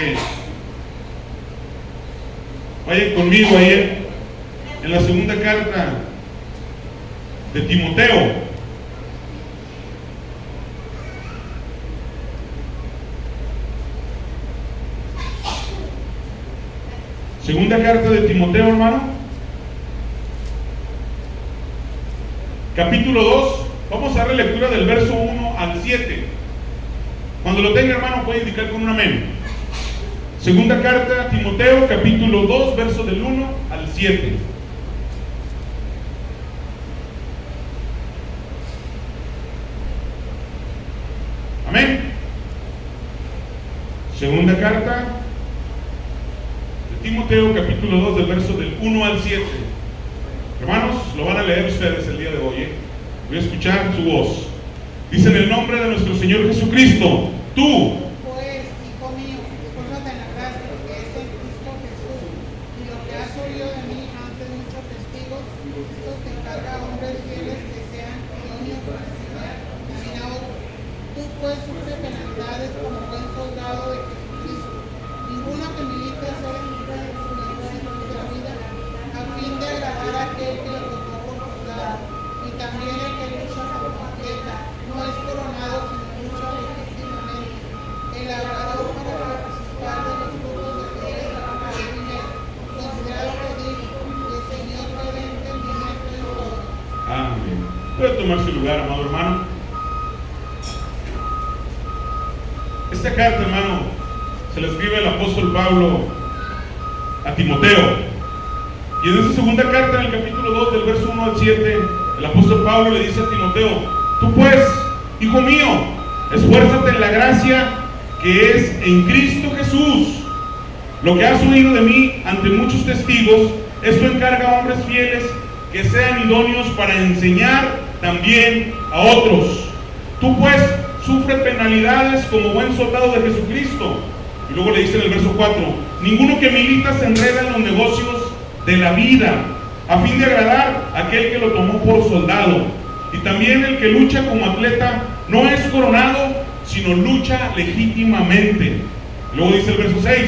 que vayan conmigo ahí en la segunda carta de Timoteo. Segunda carta de Timoteo, hermano. Capítulo 2. Vamos a dar la lectura del verso 1 al 7. Cuando lo tenga, hermano, puede indicar con un amén. Segunda carta a Timoteo, capítulo 2, verso del 1 al 7. Amén. Segunda carta de Timoteo, capítulo 2, del verso del 1 al 7. Hermanos, lo van a leer ustedes el día de hoy, Voy a escuchar su voz. Dice: en el nombre de nuestro Señor Jesucristo, tú, pues, hijo mío, esfuérzate en la gracia que es en Cristo Jesús, y lo que has oído de mí ante muchos testigos, Cristo te encarga a hombres fieles que sean idóneos para enseñar también a otros. Tú pues sufre penalidades como buen soldado de Jesucristo. Ninguno que milite sea libre de su la vida, a fin de agradar a aquel que lo tomó por soldado. Y también el que lucha por su atleta no es coronado, sino lucha legítimamente. El labrador para participar de los frutos de que debe trabajar primero. Considera lo que digo, y el Señor te dé entendimiento en todo. amén. Puede tomar su lugar, amado hermano. Esta carta, hermano, se la escribe el apóstol Pablo a Timoteo. Y en esta segunda carta, en el capítulo 2, del verso 1 al 7, el apóstol Pablo le dice a Timoteo: tú pues, hijo mío, esfuérzate en la gracia que es en Cristo Jesús. Lo que has oído de mí ante muchos testigos, esto encarga a hombres fieles que sean idóneos para enseñar también a otros. Tú pues sufre penalidades como buen soldado de Jesucristo. Y luego le dice en el verso 4: ninguno que milita se enreda en los negocios de la vida, a fin de agradar a aquel que lo tomó por soldado. Y también el que lucha como atleta no es coronado, sino lucha legítimamente. Luego dice el verso 6: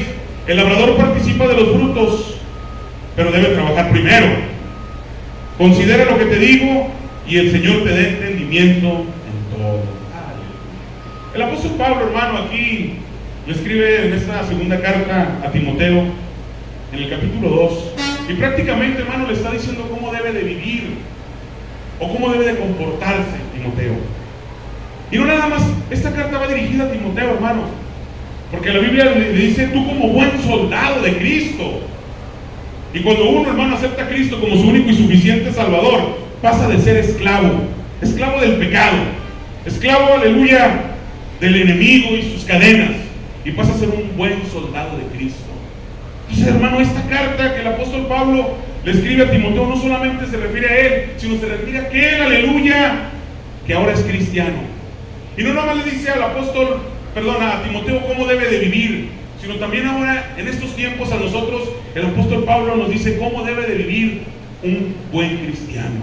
el labrador participa de los frutos, pero debe trabajar primero. Considera lo que te digo, y el Señor te dé entendimiento en todo. El apóstol Pablo, hermano, aquí le escribe en esta segunda carta a Timoteo, en el capítulo 2, y prácticamente, hermano, le está diciendo cómo debe de vivir o cómo debe de comportarse Timoteo. Y no nada más, esta carta va dirigida a Timoteo, hermano, porque la Biblia le dice: tú como buen soldado de Cristo. Y cuando uno, hermano, acepta a Cristo como su único y suficiente Salvador, pasa de ser esclavo del pecado, esclavo, aleluya, del enemigo y sus cadenas, y pasa a ser un buen soldado de Cristo. Entonces, hermano, esta carta que el apóstol Pablo le escribe a Timoteo no solamente se refiere a él, sino se refiere a aquel, aleluya, que ahora es cristiano. Y no nada más le dice a Timoteo cómo debe de vivir, sino también ahora, en estos tiempos, a nosotros, el apóstol Pablo nos dice cómo debe de vivir un buen cristiano.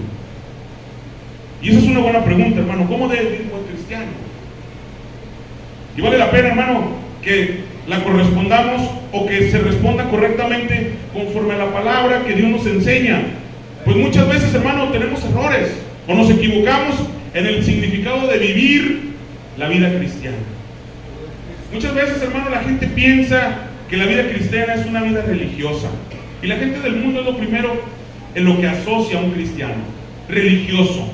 Y esa es una buena pregunta, hermano: ¿cómo debe vivir un buen cristiano? Y vale la pena, hermano, que la correspondamos o que se responda correctamente conforme a la palabra que Dios nos enseña. Pues muchas veces, hermano, tenemos errores o nos equivocamos en el significado de vivir la vida cristiana. Muchas veces, hermano, la gente piensa que la vida cristiana es una vida religiosa, y la gente del mundo es lo primero en lo que asocia a un cristiano: religioso.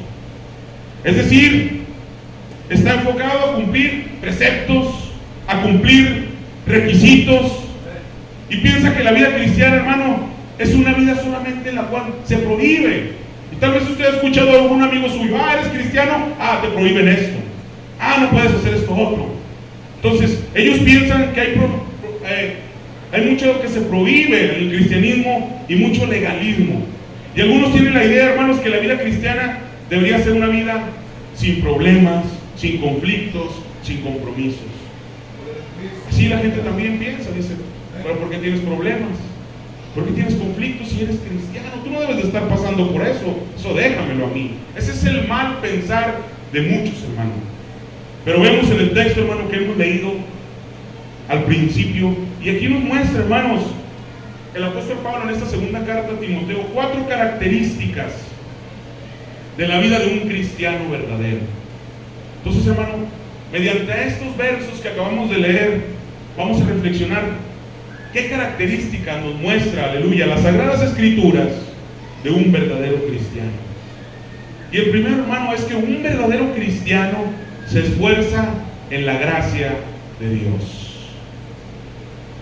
Es decir, está enfocado a cumplir preceptos, a cumplir requisitos, y piensa que la vida cristiana, hermano, es una vida solamente en la cual se prohíbe. Y tal vez usted ha escuchado a algún amigo suyo: eres cristiano, te prohíben esto, no puedes hacer esto otro. Entonces ellos piensan que hay mucho que se prohíbe en el cristianismo y mucho legalismo. Y algunos tienen la idea, hermanos, que la vida cristiana debería ser una vida sin problemas, sin conflictos, sin compromisos. Así la gente también piensa, dice: pero ¿por qué tienes problemas? ¿Por qué tienes conflictos si eres cristiano? Tú no debes de estar pasando por eso déjamelo a mí. Ese es el mal pensar de muchos, hermanos. Pero vemos en el texto, hermano, que hemos leído al principio, Y aquí nos muestra, hermanos, el apóstol Pablo en esta segunda carta a Timoteo, 4 características de la vida de un cristiano verdadero. Entonces, hermano, mediante estos versos que acabamos de leer, vamos a reflexionar qué características nos muestra, aleluya, las Sagradas Escrituras de un verdadero cristiano. Y el primero, hermano, es que un verdadero cristiano se esfuerza en la gracia de Dios.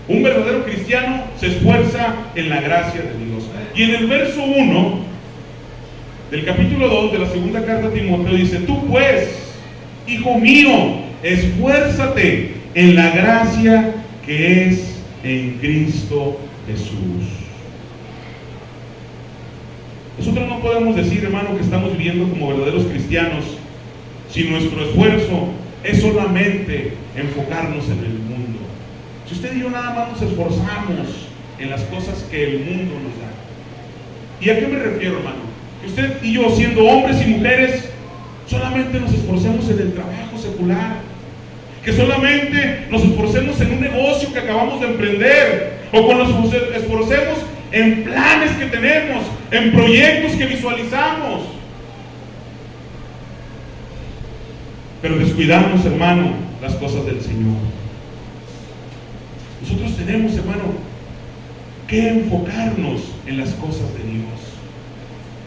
Un verdadero cristiano se esfuerza en la gracia de Dios. Y en el verso 1 del capítulo 2 de la segunda carta a Timoteo dice: tú pues, hijo mío, esfuérzate en la gracia que es en Cristo Jesús. Nosotros no podemos decir, hermano, que estamos viviendo como verdaderos cristianos si nuestro esfuerzo es solamente enfocarnos en el mundo. Si usted y yo nada más nos esforzamos en las cosas que el mundo nos da. ¿Y a qué me refiero, hermano? Que usted y yo, siendo hombres y mujeres, solamente nos esforcemos en el trabajo secular, que solamente nos esforcemos en un negocio que acabamos de emprender, o que nos esforcemos en planes que tenemos, en proyectos que visualizamos, pero descuidamos, hermano, las cosas del Señor. Nosotros tenemos, hermano, que enfocarnos en las cosas de Dios.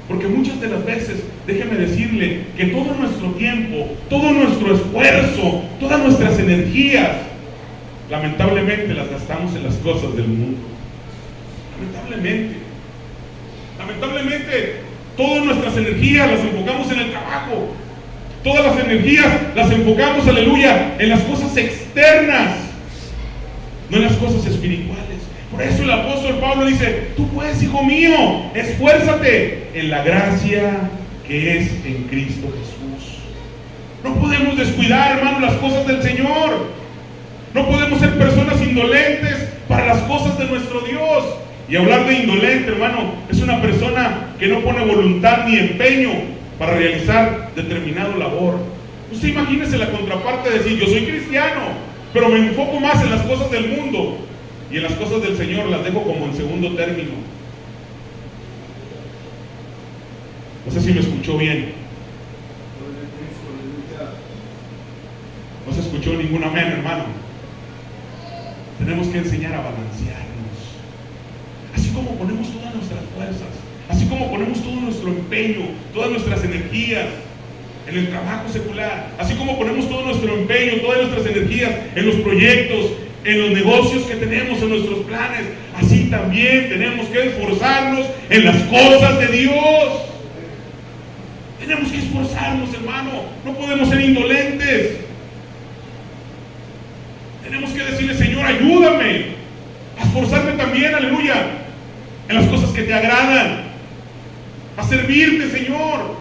Porque muchas de las veces, déjeme decirle que todo nuestro tiempo, todo nuestro esfuerzo, todas nuestras energías, lamentablemente las gastamos en las cosas del mundo. Lamentablemente, todas nuestras energías las enfocamos en el trabajo. Todas las energías las enfocamos, aleluya, en las cosas externas, no en las cosas espirituales. Por eso el apóstol Pablo dice: tú pues, hijo mío, esfuérzate en la gracia que es en Cristo Jesús. No podemos descuidar, hermano, las cosas del Señor. No podemos ser personas indolentes para las cosas de nuestro Dios. Y hablar de indolente, hermano, es una persona que no pone voluntad ni empeño para realizar determinado labor. Usted imagínese la contraparte de decir: yo soy cristiano, pero me enfoco más en las cosas del mundo, y en las cosas del Señor las dejo como en segundo término. No sé si me escuchó bien. No se escuchó ningún amén, hermano. Tenemos que enseñar a balancearnos. Así como ponemos todas nuestras fuerzas, así como ponemos todo nuestro empeño, todas nuestras energías en el trabajo secular, así como ponemos todo nuestro empeño, todas nuestras energías en los proyectos, en los negocios que tenemos, en nuestros planes, así también tenemos que esforzarnos en las cosas de Dios. Tenemos que esforzarnos, hermano. No podemos ser indolentes. Tenemos que decirle: Señor, ayúdame a esforzarme también, aleluya, en las cosas que te agradan, a servirte, Señor.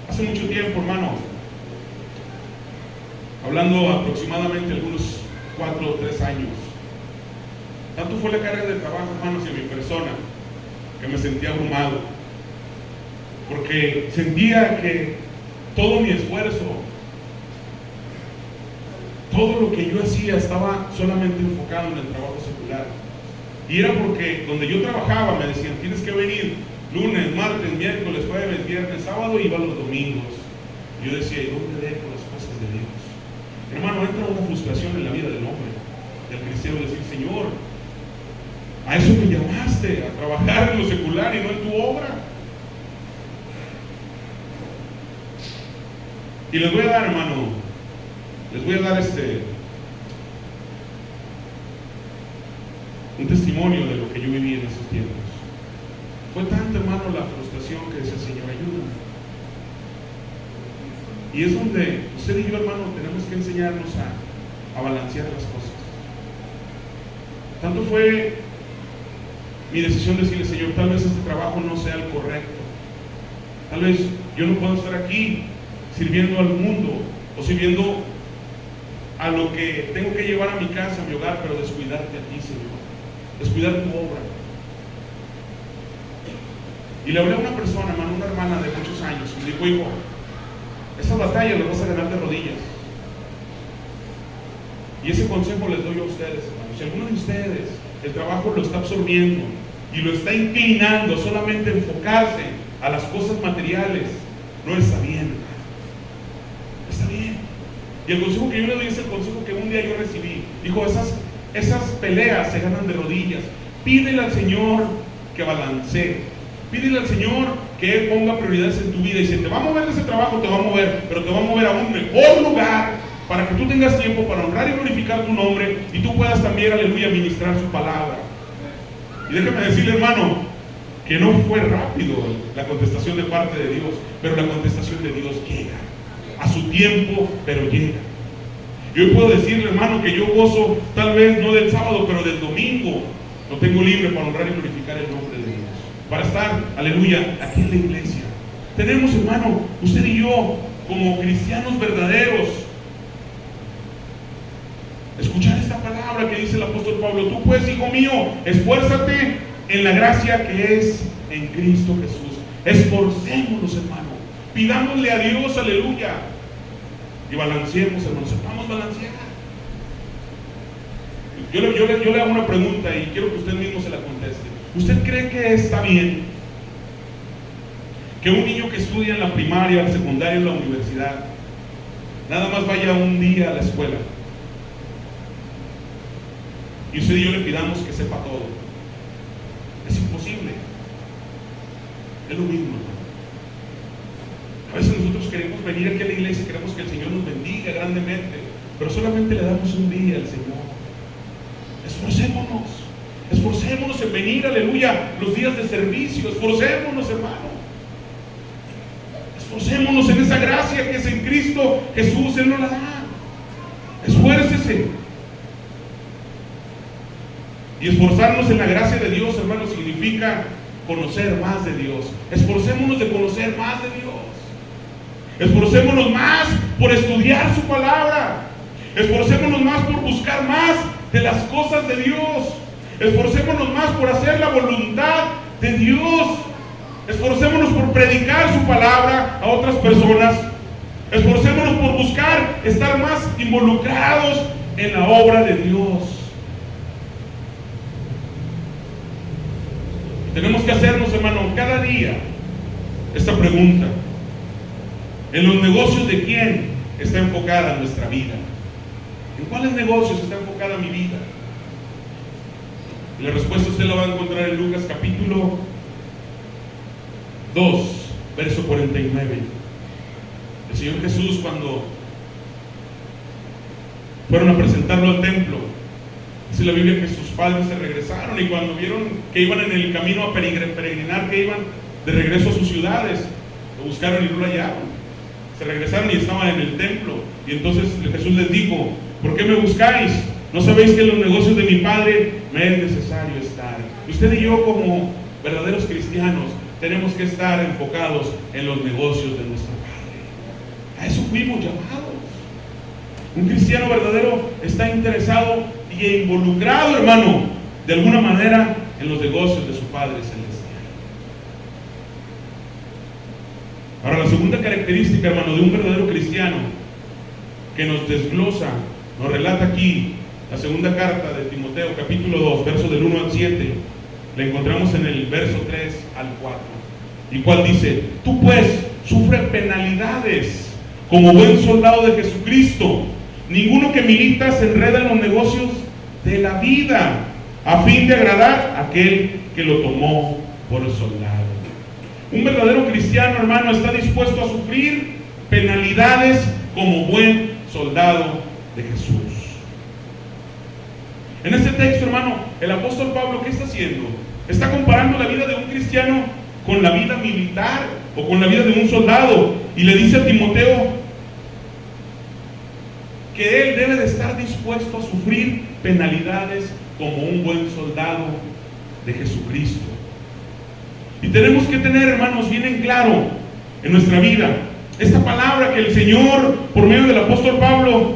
Hace mucho tiempo, hermano, hablando aproximadamente algunos 4 o 3 años, tanto fue la carga de trabajo, hermanos, y en mi persona, que me sentía abrumado, porque sentía que todo mi esfuerzo, todo lo que yo hacía estaba solamente enfocado en el trabajo secular. Y era porque donde yo trabajaba me decían: tienes que venir lunes, martes, miércoles, jueves, viernes, sábado, y iba los domingos. Y yo decía: ¿y dónde dejo las cosas de Dios? Hermano, entra una frustración en la vida del hombre, del cristiano, decir: Señor, a eso me llamaste, a trabajar en lo secular y no en tu obra. Y les voy a dar, hermano, un testimonio de lo que yo viví en esos tiempos. Fue tanta, hermano, la frustración que decía: Señor, ayúdame. Y es donde usted y yo, hermano, tenemos que enseñarnos a balancear las cosas. Tanto fue mi decisión decirle: Señor, tal vez este trabajo no sea el correcto. Tal vez yo no puedo estar aquí sirviendo al mundo o sirviendo a lo que tengo que llevar a mi casa, a mi hogar, pero descuidarte a ti, Señor, descuidar tu obra. Y le hablé a una persona, hermano, una hermana de muchos años, y me dijo: hijo, esa batalla la vas a ganar de rodillas. Y ese consejo les doy a ustedes, hermanos. Si alguno de ustedes el trabajo lo está absorbiendo y lo está inclinando solamente a enfocarse a las cosas materiales, no está bien, hermano. No está bien. Y el consejo que yo le doy es el consejo que un día yo recibí. Dijo, esas peleas se ganan de rodillas. Pídele al Señor que balancee. Pídele al Señor que Él ponga prioridades en tu vida. Y si te va a mover de ese trabajo, te va a mover, pero te va a mover a un mejor lugar para que tú tengas tiempo para honrar y glorificar tu nombre y tú puedas también, aleluya, ministrar su palabra. Y déjame decirle, hermano, que no fue rápido la contestación de parte de Dios, pero la contestación de Dios llega a su tiempo, pero llega. Yo puedo decirle, hermano, que yo gozo tal vez no del sábado, pero del domingo lo tengo libre para honrar y glorificar el nombre de Dios, para estar, aleluya, aquí en la iglesia. Tenemos, hermano, usted y yo, como cristianos verdaderos, escuchar esta palabra que dice el apóstol Pablo. Tú pues, hijo mío, esfuérzate en la gracia que es en Cristo Jesús. Esforcémonos, hermano. Pidámosle a Dios, aleluya. Y balanceemos, hermano. Sepamos balancear. Yo le hago una pregunta y quiero que usted mismo se la conteste. ¿Usted cree que está bien que un niño que estudia en la primaria, la secundaria, en la universidad, nada más vaya un día a la escuela y usted y yo le pidamos que sepa todo? Es imposible. Es lo mismo, hermano. A veces nosotros queremos venir aquí a la iglesia, queremos que el Señor nos bendiga grandemente, pero solamente le damos un día al Señor. Esforcémonos en venir, aleluya, los días de servicio. Esforcémonos, hermano. Esforcémonos en esa gracia que es en Cristo Jesús. Él nos la da. Esfuércese. Y esforzarnos en la gracia de Dios, hermano, significa conocer más de Dios. Esforcémonos de conocer más de Dios. Esforcémonos más por estudiar su palabra. Esforcémonos más por buscar más de las cosas de Dios. Esforcémonos más por hacer la voluntad de Dios. Esforcémonos por predicar su palabra a otras personas. Esforcémonos por buscar estar más involucrados en la obra de Dios. Tenemos que hacernos, hermano, cada día esta pregunta: ¿en los negocios de quién está enfocada nuestra vida? ¿En cuáles negocios está enfocada mi vida? Y la respuesta usted la va a encontrar en Lucas capítulo 2, verso 49. El Señor Jesús, cuando fueron a presentarlo al templo, dice la Biblia que sus padres se regresaron, y cuando vieron que iban en el camino a peregrinar, que iban de regreso a sus ciudades, lo buscaron y no lo hallaron. Se regresaron y estaban en el templo. Y entonces Jesús les dijo: ¿por qué me buscáis? ¿No sabéis que en los negocios de mi Padre me es necesario estar? Usted y yo, como verdaderos cristianos, tenemos que estar enfocados en los negocios de nuestro Padre. A eso fuimos llamados. Un cristiano verdadero está interesado y involucrado, hermano, de alguna manera en los negocios de su Padre Celestial. Ahora, la segunda característica, hermano, de un verdadero cristiano, que nos desglosa, nos relata aquí la segunda carta de Timoteo, capítulo 2, verso del 1 al 7, la encontramos en el verso 3 al 4, y cual dice: tú pues sufre penalidades como buen soldado de Jesucristo. Ninguno que milita se enreda en los negocios de la vida, a fin de agradar a aquel que lo tomó por soldado. Un verdadero cristiano, hermano, está dispuesto a sufrir penalidades como buen soldado de Jesús. En este texto, hermano, el apóstol Pablo, ¿qué está haciendo? Está comparando la vida de un cristiano con la vida militar o con la vida de un soldado, y le dice a Timoteo que él debe de estar dispuesto a sufrir penalidades como un buen soldado de Jesucristo. Y tenemos que tener, hermanos, bien en claro en nuestra vida esta palabra que el Señor, por medio del apóstol Pablo,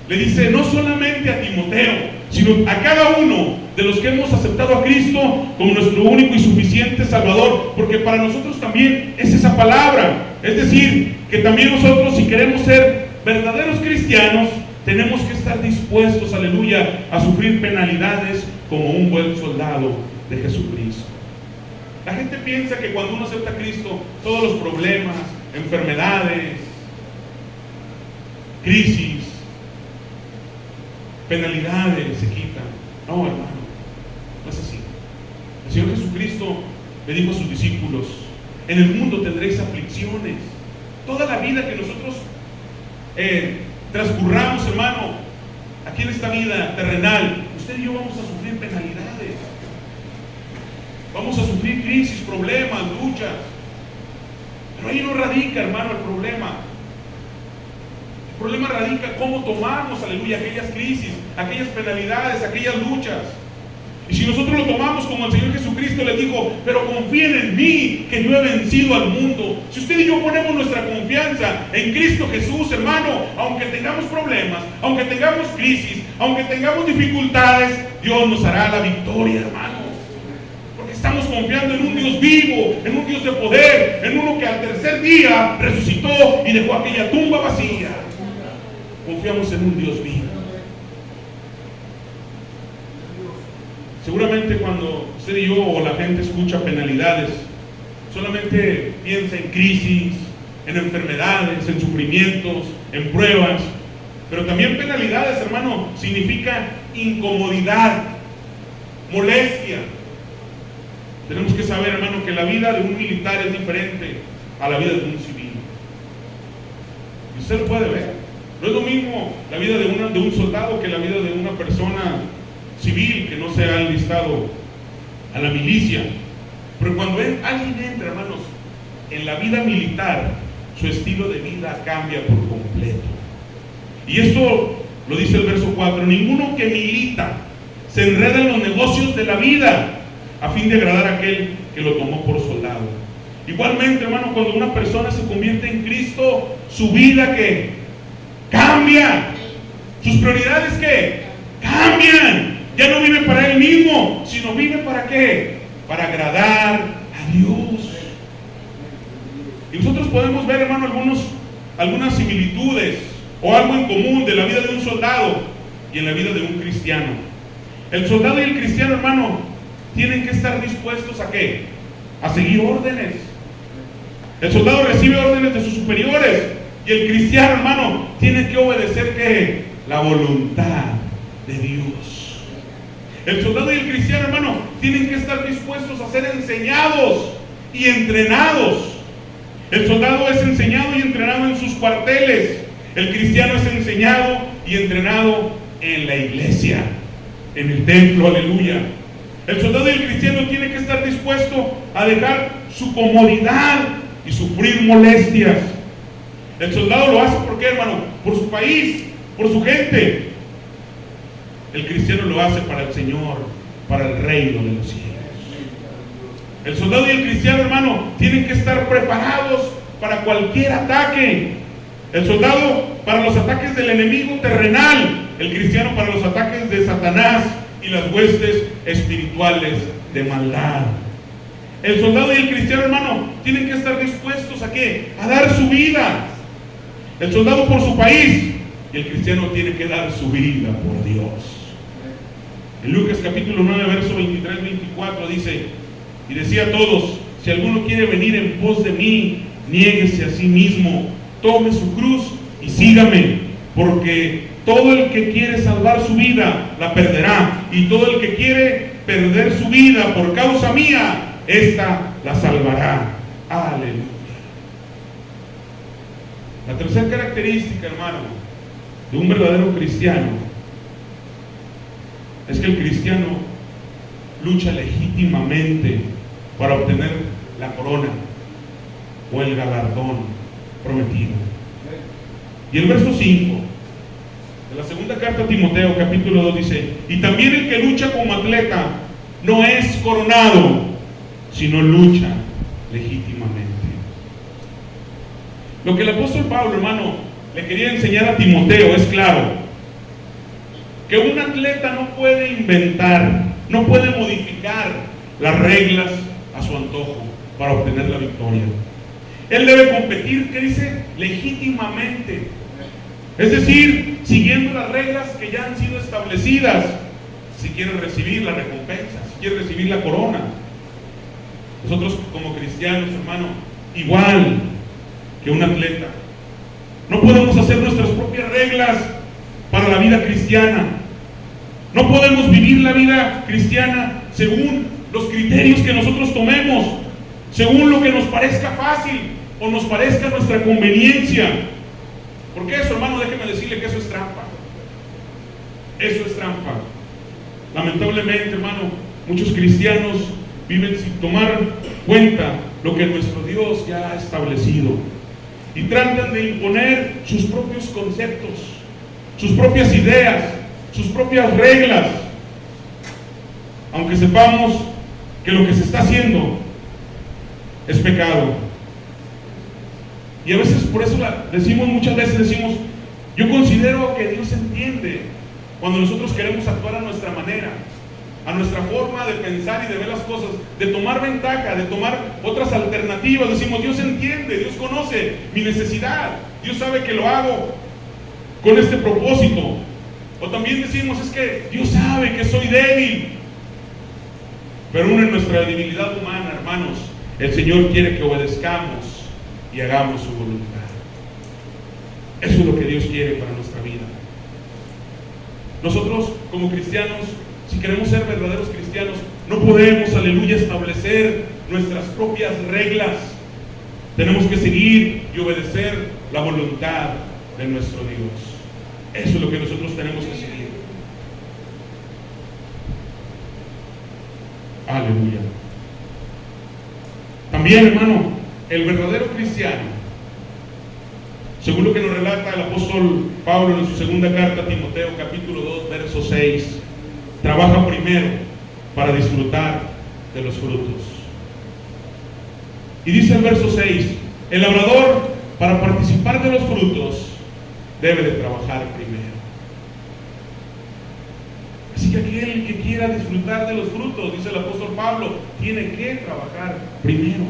le dice no solamente a Timoteo, sino a cada uno de los que hemos aceptado a Cristo como nuestro único y suficiente Salvador, porque para nosotros también es esa palabra. Es decir, que también nosotros, si queremos ser verdaderos cristianos, Tenemos que estar dispuestos, aleluya, a sufrir penalidades como un buen soldado de Jesucristo. La gente piensa que cuando uno acepta a Cristo, todos los problemas, enfermedades, crisis, penalidades se quitan. No, hermano, no es así. El Señor Jesucristo le dijo a sus discípulos: en el mundo tendréis aflicciones. Toda la vida que nosotros transcurramos, hermano, aquí en esta vida terrenal, usted y yo vamos a sufrir penalidades, vamos a sufrir crisis, problemas, luchas. Pero ahí no radica, hermano, el problema. El problema radica cómo tomamos, aleluya, aquellas crisis, aquellas penalidades, aquellas luchas. Y si nosotros lo tomamos como el Señor Jesucristo le dijo: pero confíen en mí, que yo he vencido al mundo. Si usted y yo ponemos nuestra confianza en Cristo Jesús, hermano, aunque tengamos problemas, aunque tengamos crisis, aunque tengamos dificultades, Dios nos hará la victoria, hermano. Porque estamos confiando en un Dios vivo, en un Dios de poder, en uno que al tercer día resucitó y dejó aquella tumba vacía. Confiamos en un Dios vivo. Seguramente cuando usted y yo o la gente escucha penalidades, solamente piensa en crisis, en enfermedades, en sufrimientos, en pruebas. Pero también penalidades, hermano, significa incomodidad, molestia. Tenemos que saber, hermano, que la vida de un militar es diferente a la vida de un civil. Y usted lo puede ver. No es lo mismo la vida de un soldado que la vida de una persona civil que no se ha enlistado a la milicia. Pero cuando alguien entra, hermanos, en la vida militar, su estilo de vida cambia por completo. Y esto lo dice el verso 4: ninguno que milita se enreda en los negocios de la vida a fin de agradar a aquel que lo tomó por soldado. Igualmente, hermano, cuando una persona se convierte en Cristo, su vida ¿qué? Cambia. Sus prioridades ¿qué? Cambian. Ya no vive para él mismo, sino vive ¿para qué? Para agradar a Dios. Y nosotros podemos ver, hermano, algunas similitudes o algo en común de la vida de un soldado y en la vida de un cristiano. El soldado y el cristiano, hermano, tienen que estar dispuestos ¿a qué? A seguir órdenes. El soldado recibe órdenes de sus superiores y el cristiano, hermano, tiene que obedecer ¿qué? La voluntad de Dios. El soldado y el cristiano, hermano, tienen que estar dispuestos a ser enseñados y entrenados. El soldado es enseñado y entrenado en sus cuarteles. El cristiano es enseñado y entrenado en la iglesia, en el templo, aleluya. El soldado y el cristiano tienen que estar dispuesto a dejar su comodidad y sufrir molestias. El soldado lo hace ¿por qué, hermano? Por su país, por su gente. El cristiano lo hace para el Señor, para el reino de los cielos. El soldado y el cristiano, hermano, tienen que estar preparados para cualquier ataque. El soldado para los ataques del enemigo terrenal, el cristiano para los ataques de Satanás y las huestes espirituales de maldad. El soldado y el cristiano, hermano, tienen que estar dispuestos ¿a qué? A dar su vida. El soldado por su país y el cristiano tiene que dar su vida por Dios. En Lucas capítulo 9, verso 23-24 dice: y decía a todos: si alguno quiere venir en pos de mí, niéguese a sí mismo, tome su cruz y sígame, porque todo el que quiere salvar su vida la perderá, y todo el que quiere perder su vida por causa mía, esta la salvará. Aleluya. La tercera característica, hermano, de un verdadero cristiano es que el cristiano lucha legítimamente para obtener la corona o el galardón prometido. Y el verso 5 de la segunda carta a Timoteo capítulo 2 dice: y también el que lucha como atleta no es coronado, sino lucha legítimamente. Lo que el apóstol Pablo, hermano, le quería enseñar a Timoteo es claro: que un atleta no puede inventar, no puede modificar las reglas a su antojo para obtener la victoria. Él debe competir, ¿qué dice? Legítimamente. Es decir, siguiendo las reglas que ya han sido establecidas, si quieres recibir la recompensa, si quieres recibir la corona. Nosotros como cristianos, hermano, igual que un atleta, no podemos hacer nuestras propias reglas para la vida cristiana. No podemos vivir la vida cristiana según los criterios que nosotros tomemos, según lo que nos parezca fácil o nos parezca nuestra conveniencia. Porque eso, hermano, déjeme decirle que eso es trampa. Eso es trampa. Lamentablemente, hermano, muchos cristianos viven sin tomar cuenta lo que nuestro Dios ya ha establecido y tratan de imponer sus propios conceptos, sus propias ideas, sus propias reglas, aunque sepamos que lo que se está haciendo es pecado. Y a veces por eso muchas veces decimos, yo considero que Dios entiende cuando nosotros queremos actuar a nuestra manera, a nuestra forma de pensar y de ver las cosas, de tomar ventaja, de tomar otras alternativas. Decimos, Dios entiende, Dios conoce mi necesidad, Dios sabe que lo hago con este propósito. O también decimos, es que Dios sabe que soy débil. Pero aún en nuestra debilidad humana, hermanos, el Señor quiere que obedezcamos y hagamos su voluntad. Eso es lo que Dios quiere para nuestra vida. Nosotros como cristianos, si queremos ser verdaderos cristianos, no podemos, aleluya, establecer nuestras propias reglas. Tenemos que seguir y obedecer la voluntad de nuestro Dios. Eso es lo que nosotros tenemos que seguir. Aleluya. También, hermano, el verdadero cristiano, según lo que nos relata el apóstol Pablo en su segunda carta a Timoteo, capítulo 2, verso 6, trabaja primero para disfrutar de los frutos. Y dice el verso 6, el labrador, para participar de los frutos, debe de trabajar primero. Así que aquel que quiera disfrutar de los frutos, dice el apóstol Pablo, tiene que trabajar primero.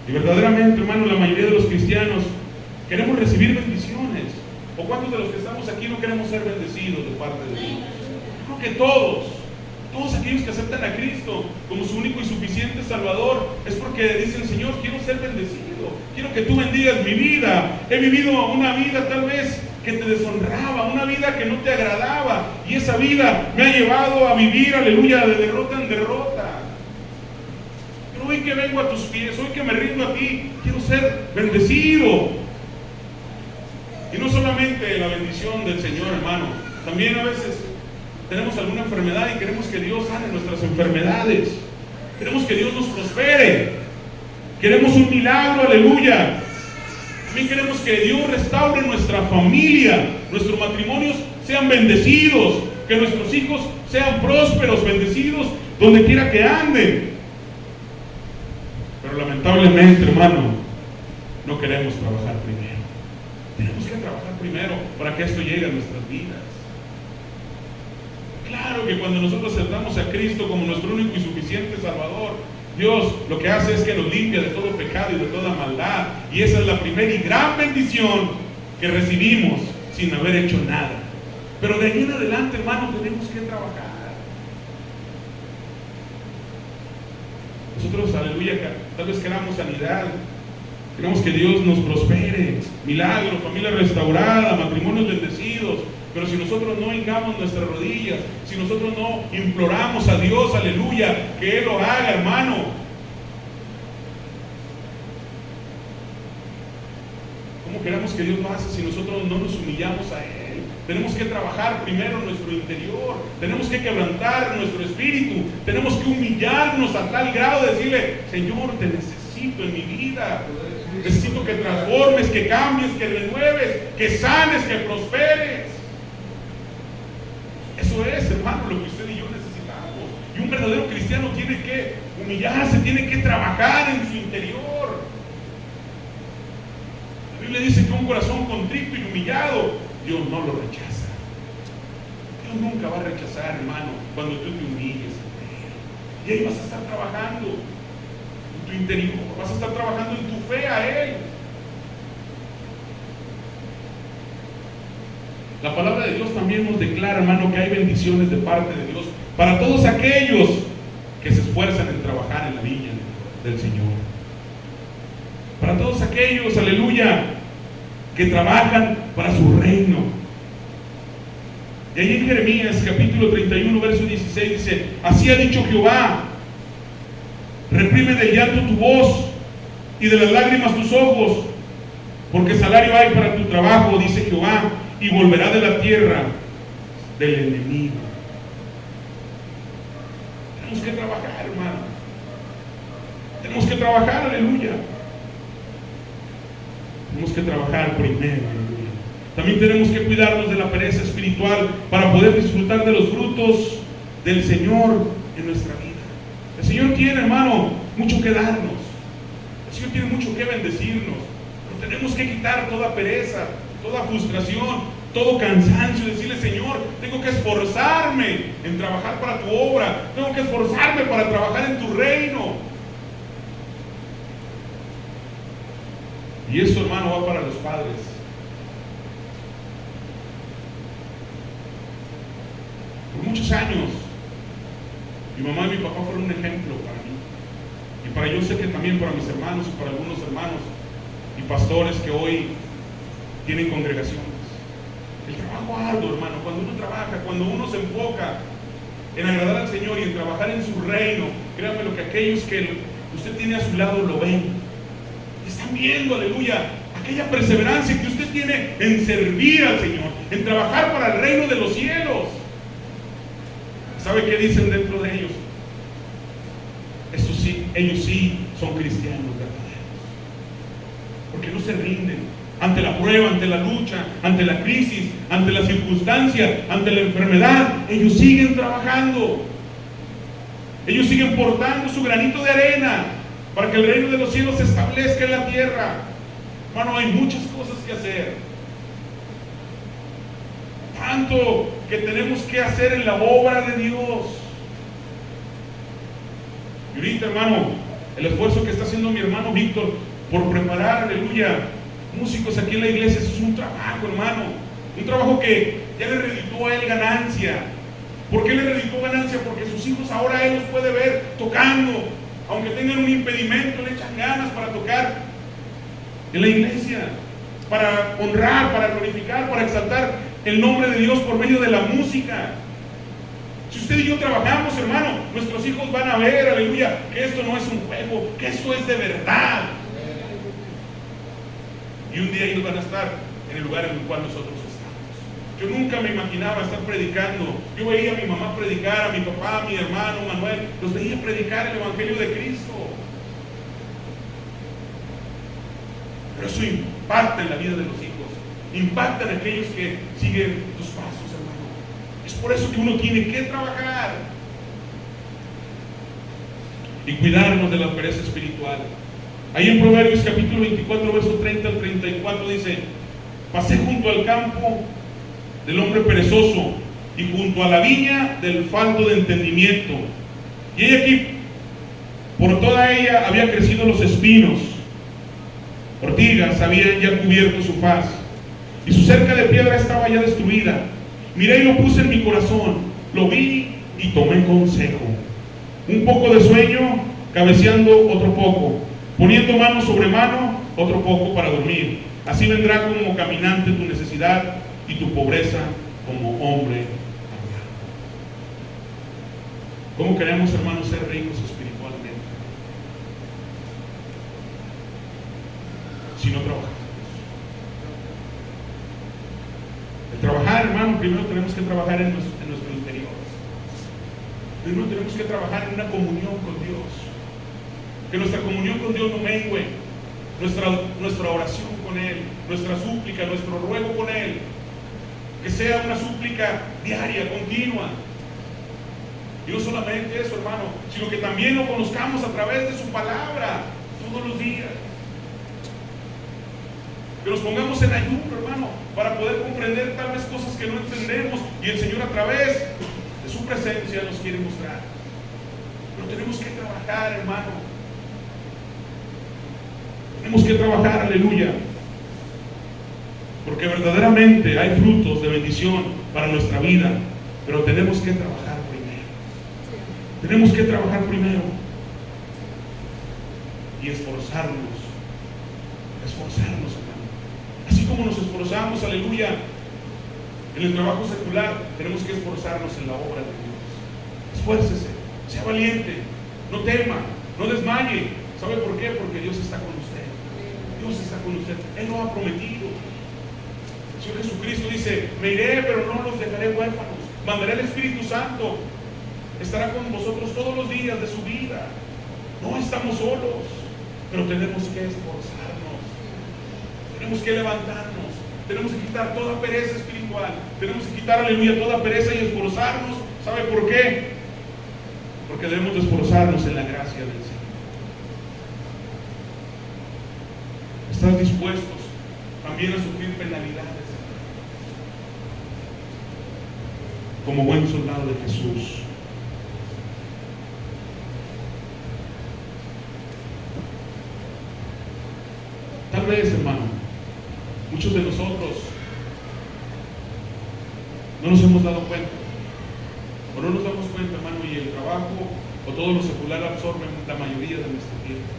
Y verdaderamente, hermano, la mayoría de los cristianos queremos recibir bendiciones. ¿O cuántos de los que estamos aquí no queremos ser bendecidos de parte de Dios? Creo que todos aquellos que aceptan a Cristo como su único y suficiente Salvador, es porque dicen, Señor, quiero ser bendecido, quiero que tú bendigas mi vida. He vivido una vida tal vez que te deshonraba, una vida que no te agradaba, y esa vida me ha llevado a vivir, aleluya, de derrota en derrota. Pero hoy que vengo a tus pies, hoy que me rindo a ti, quiero ser bendecido. Y no solamente la bendición del Señor, hermano, también a veces tenemos alguna enfermedad y queremos que Dios sane nuestras enfermedades. Queremos que Dios nos prospere. Queremos un milagro, aleluya. También queremos que Dios restaure nuestra familia, nuestros matrimonios sean bendecidos, que nuestros hijos sean prósperos, bendecidos, donde quiera que anden. Pero lamentablemente, hermano, no queremos trabajar primero. Tenemos que trabajar primero para que esto llegue a nuestras vidas. Claro que cuando nosotros aceptamos a Cristo como nuestro único y suficiente Salvador, Dios lo que hace es que nos limpia de todo pecado y de toda maldad. Y esa es la primera y gran bendición que recibimos sin haber hecho nada. Pero de ahí en adelante, hermano, tenemos que trabajar. Nosotros, aleluya, tal vez queramos sanidad, queremos que Dios nos prospere, milagros, familia restaurada, matrimonios bendecidos. Pero si nosotros no hincamos nuestras rodillas, si nosotros no imploramos a Dios, aleluya, que Él lo haga, hermano, ¿cómo queremos que Dios lo haga si nosotros no nos humillamos a Él? Tenemos que trabajar primero en nuestro interior, tenemos que quebrantar nuestro espíritu, tenemos que humillarnos a tal grado de decirle, Señor, te necesito en mi vida, necesito que transformes, que cambies, que renueves, que sanes, que prosperes. Eso es, hermano, lo que usted y yo necesitamos. Y un verdadero cristiano tiene que humillarse, tiene que trabajar en su interior. La Biblia dice que un corazón contrito y humillado, Dios no lo rechaza. Dios nunca va a rechazar, hermano, cuando tú te humilles ante Él. Y ahí vas a estar trabajando en tu interior, vas a estar trabajando en tu fe a Él. La palabra de Dios también nos declara, hermano, que hay bendiciones de parte de Dios para todos aquellos que se esfuerzan en trabajar en la viña del Señor. Para todos aquellos, aleluya, que trabajan para su reino. Y ahí en Jeremías capítulo 31, verso 16 dice: así ha dicho Jehová, reprime del llanto tu voz y de las lágrimas tus ojos, porque salario hay para tu trabajo, dice Jehová, y volverá de la tierra del enemigo. Tenemos que trabajar, hermano. Tenemos que trabajar, aleluya. Tenemos que trabajar primero, aleluya. También tenemos que cuidarnos de la pereza espiritual para poder disfrutar de los frutos del Señor en nuestra vida. El Señor tiene, hermano, mucho que darnos. El Señor tiene mucho que bendecirnos. Pero tenemos que quitar toda pereza, toda frustración, todo cansancio, decirle: Señor, tengo que esforzarme en trabajar para tu obra, tengo que esforzarme para trabajar en tu reino. Y eso, hermano, va para los padres. Por muchos años, mi mamá y mi papá fueron un ejemplo para mí. Y para yo sé que también para mis hermanos y para algunos hermanos y pastores que hoy tienen congregaciones. El trabajo arduo, hermano, cuando uno trabaja, cuando uno se enfoca en agradar al Señor y en trabajar en su reino, créanme lo que aquellos que usted tiene a su lado lo ven. Están viendo, aleluya, aquella perseverancia que usted tiene en servir al Señor, en trabajar para el reino de los cielos. ¿Sabe qué dicen dentro de ellos? Eso sí, ellos sí son cristianos verdaderos, porque no se rinden ante la prueba, ante la lucha, ante la crisis, ante la circunstancia, ante la enfermedad. Ellos siguen trabajando, ellos siguen portando su granito de arena para que el reino de los cielos se establezca en la tierra. Hermano, hay muchas cosas que hacer, tanto que tenemos que hacer en la obra de Dios. Y ahorita, hermano, el esfuerzo que está haciendo mi hermano Víctor por preparar, aleluya, músicos aquí en la iglesia, eso es un trabajo, hermano, un trabajo que ya le reditúa a él ganancia. ¿Por qué le reditúa ganancia? Porque sus hijos ahora él los puede ver tocando, aunque tengan un impedimento, le echan ganas para tocar en la iglesia, para honrar, para glorificar, para exaltar el nombre de Dios por medio de la música. Si usted y yo trabajamos, hermano, nuestros hijos van a ver, aleluya, que esto no es un juego, que esto es de verdad. Y un día ellos van a estar en el lugar en el cual nosotros estamos. Yo nunca me imaginaba estar predicando. Yo veía a mi mamá predicar, a mi papá, a mi hermano Manuel, los veía predicar el Evangelio de Cristo. Pero eso impacta en la vida de los hijos, impacta en aquellos que siguen tus pasos, hermano. Es por eso que uno tiene que trabajar y cuidarnos de la pereza espiritual. Ahí en Proverbios capítulo 24, verso 30 al 34 dice: pasé junto al campo del hombre perezoso y junto a la viña del falto de entendimiento. Y he aquí, por toda ella había crecido los espinos, ortigas habían ya cubierto su faz, y su cerca de piedra estaba ya destruida. Miré y lo puse en mi corazón, lo vi y tomé consejo. Un poco de sueño, cabeceando otro poco, poniendo mano sobre mano, otro poco para dormir. Así vendrá como caminante tu necesidad y tu pobreza como hombre. ¿Cómo queremos, hermanos, ser ricos espiritualmente si no trabajamos? El trabajar, hermano, primero tenemos que trabajar en nuestro interior. Primero tenemos que trabajar en una comunión con Dios. Que nuestra comunión con Dios no mengue. Nuestra oración con Él, nuestra súplica, nuestro ruego con Él, que sea una súplica diaria, continua. Y no solamente eso, hermano, sino que también lo conozcamos a través de su palabra todos los días. Que nos pongamos en ayuno, hermano, para poder comprender tal vez cosas que no entendemos y el Señor a través de su presencia nos quiere mostrar. Pero tenemos que trabajar, hermano. Tenemos que trabajar, aleluya. porque verdaderamente hay frutos de bendición para nuestra vida, pero tenemos que trabajar primero. Tenemos que trabajar primero y esforzarnos, hermano. Así como nos esforzamos, aleluya, en el trabajo secular, tenemos que esforzarnos en la obra de Dios. Esfuércese, sea valiente, no tema, no desmaye. ¿Sabe por qué? Porque Dios está con usted. Dios está con usted. Él lo ha prometido. El Señor Jesucristo dice: me iré, pero no los dejaré huérfanos. Mandaré el Espíritu Santo. Estará con vosotros todos los días de su vida. No estamos solos, pero tenemos que esforzarnos. Tenemos que levantarnos. Tenemos que quitar toda pereza espiritual. Tenemos que quitar, aleluya, toda pereza y esforzarnos. ¿Sabe por qué? Porque debemos de esforzarnos en la gracia del Señor. ¿Estás dispuestos también a sufrir penalidades como buen soldado de Jesús? Tal vez, hermano, muchos de nosotros no nos hemos dado cuenta, o no nos damos cuenta, hermano, y el trabajo o todo lo secular absorbe la mayoría de nuestro tiempo.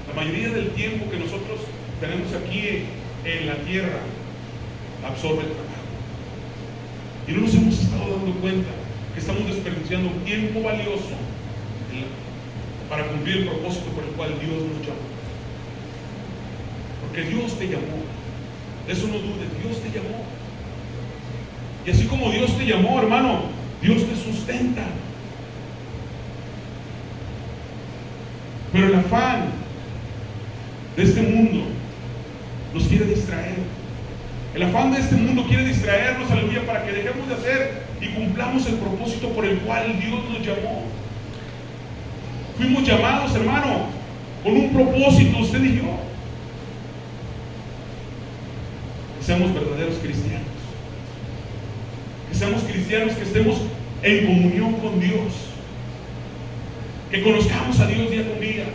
La mayoría del tiempo que nosotros tenemos aquí en la tierra absorbe el trabajo. Y no nos hemos estado dando cuenta que estamos desperdiciando un tiempo valioso para cumplir el propósito por el cual Dios nos llamó. Porque Dios te llamó. Eso no dudes, Dios te llamó. Y así como Dios te llamó, hermano, Dios te sustenta. Pero el afán de este mundo nos quiere distraer. El afán de este mundo quiere distraernos, aleluya, para que dejemos de hacer y cumplamos el propósito por el cual Dios nos llamó. Fuimos llamados, hermano, con un propósito, usted y yo. Que seamos verdaderos cristianos. Que seamos cristianos, que estemos en comunión con Dios. Que conozcamos a Dios día con día.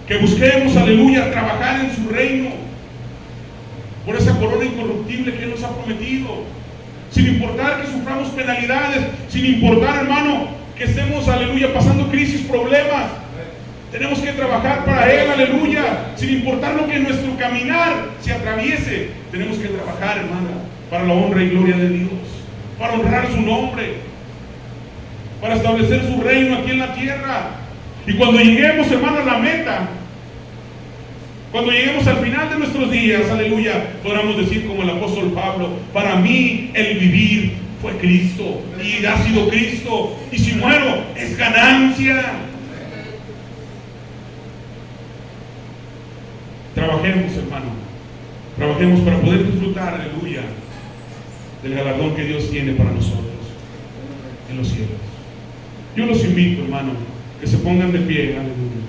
Que busquemos, aleluya, trabajar en su reino por esa corona incorruptible que Él nos ha prometido, sin importar que suframos penalidades, sin importar, hermano, que estemos, aleluya, pasando crisis, problemas. Tenemos que trabajar para Él, aleluya, sin importar lo que en nuestro caminar se atraviese. Tenemos que trabajar, hermano, para la honra y gloria de Dios, para honrar su nombre, para establecer su reino aquí en la tierra. Y cuando lleguemos, hermano, a la meta, cuando lleguemos al final de nuestros días, aleluya, podamos decir como el apóstol Pablo: para mí el vivir fue Cristo y ha sido Cristo, y si muero es ganancia. Trabajemos, hermano, trabajemos para poder disfrutar, aleluya, del galardón que Dios tiene para nosotros en los cielos. Yo los invito, hermano, que se pongan de pie, aleluya.